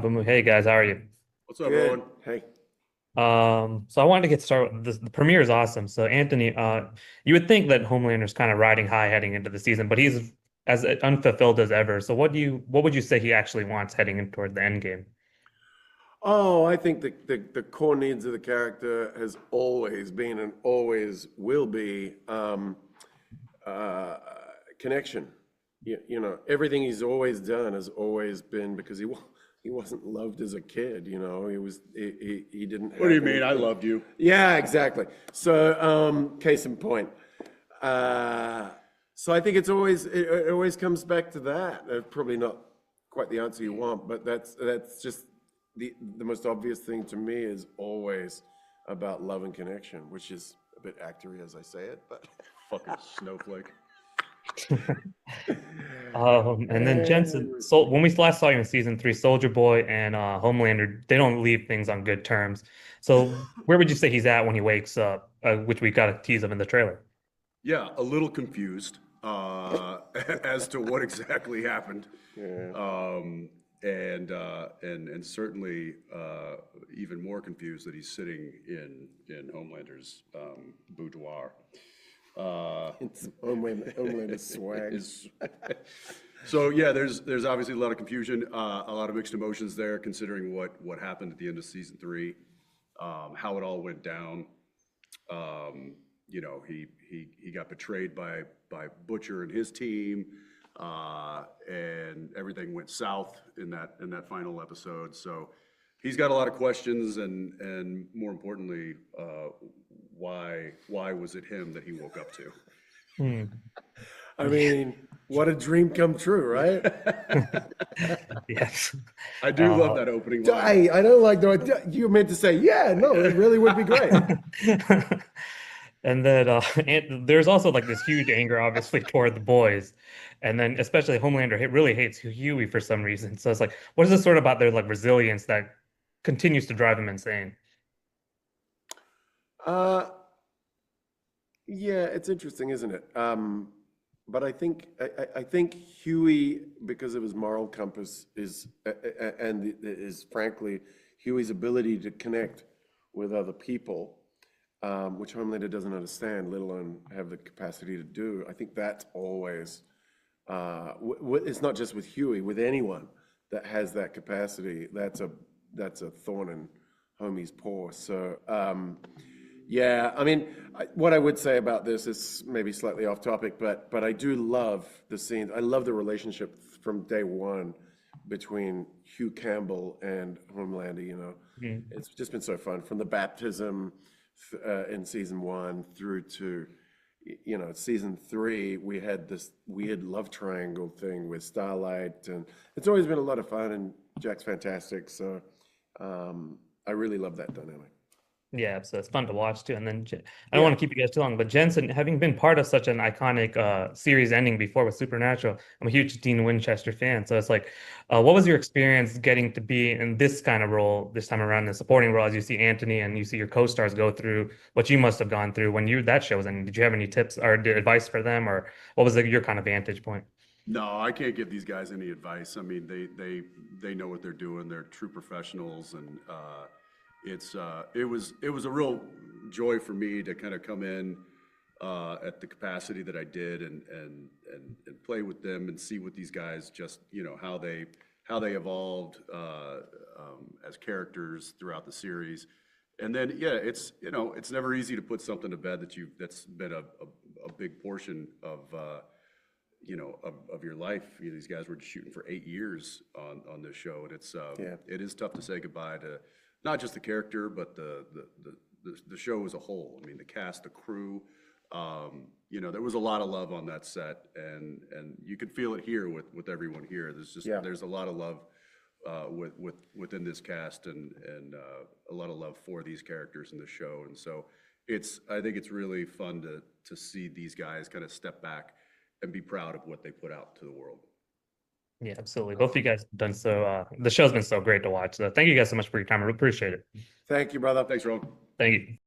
Hey guys, how are you? What's up, Good. Rohan? Hey. So I wanted to get started with this. The premiere is awesome. So Anthony, you would think that Homelander's kind of riding high heading into the season, but he's as unfulfilled as ever. So what would you say he actually wants heading in toward the end game? Oh, I think the core needs of the character has always been and always will be uh, connection. Everything he's always done has always been because he wasn't loved as a kid. He didn't What do you have mean? I anything. loved you. Yeah, exactly. So, case in point. Uh, so I think it always comes back to that. Probably not quite the answer you want, but that's just the most obvious thing to me is always about love and connection, which is a bit actory as I say it, but Fucking snowflake. And then Jensen, Anyway. so when we last saw you in season three, Soldier Boy and Homelander, they don't leave things on good terms. So where would you say he's at when he wakes up, which we got a tease of in the trailer? Yeah, a little confused as to what exactly happened, Yeah. and certainly even more confused that he's sitting in Homelander's boudoir. It's Homelander swag. Is so yeah. There's obviously a lot of confusion, a lot of mixed emotions there, considering what happened at the end of season three, how it all went down. He got betrayed by Butcher and his team, and everything went south in that final episode. So he's got a lot of questions, and more importantly, why was it him that he woke up to? Hmm. I mean, what a dream come true, right? Yes. I do love Uh, that opening line. I don't like the you meant to say, yeah, no, it really would be great. And then and there's also like this huge anger, obviously, toward the boys, and then especially Homelander really hates Hughie for some reason. So it's like, what is this sort of about their like resilience that continues to drive him insane? Uh, yeah, it's interesting, isn't it? But I think Huey, because of his moral compass, and is frankly Huey's ability to connect with other people, which Homelander doesn't understand, let alone have the capacity to do. I think that's always it's not just with Huey, with anyone that has that capacity. That's a thorn in homie's paw. So. Yeah, I mean, what I would say about this is maybe slightly off topic, but I do love the scenes. I love the relationship from day one between Hugh Campbell and Homelander. Mhm. It's just been so fun from the baptism in season one through to season three. We had this weird love triangle thing with Starlight, and it's always been a lot of fun. And Jack's fantastic, so I really love that dynamic. Yeah, so it's fun to watch too. And then I don't Yeah. want to keep you guys too long, but Jensen, having been part of such an iconic series ending before with Supernatural, I'm a huge Dean Winchester fan. So it's like, what was your experience getting to be in this kind of role this time around, in the supporting role, as you see Anthony and you see your co-stars go through what you must have gone through when that show was ending? Did you have any tips or advice for them, or what was your kind of vantage point? No, I can't give these guys any advice. I mean, they know what they're doing. They're true professionals, and it was a real joy for me to kind of come in at the capacity that I did, and play with them and see what these guys just how they evolved as characters throughout the series. And then yeah, it's never easy to put something to bed that's been a big portion of your life. These guys were shooting for 8 years on this show, and Yeah. it is tough to say goodbye to not just the character, but the show as a whole. I mean, the cast, the crew. There was a lot of love on that set, and you can feel it here with everyone here. Yeah. There's a lot of love within this cast, and a lot of love for these characters in the show. And so I think it's really fun to see these guys kind of step back and be proud of what they put out to the world. Yeah, absolutely. Both of you guys have done so. The show's been so great to watch. So thank you guys so much for your time. I really appreciate it. Thank you, brother. Thanks, Ron. Thank you.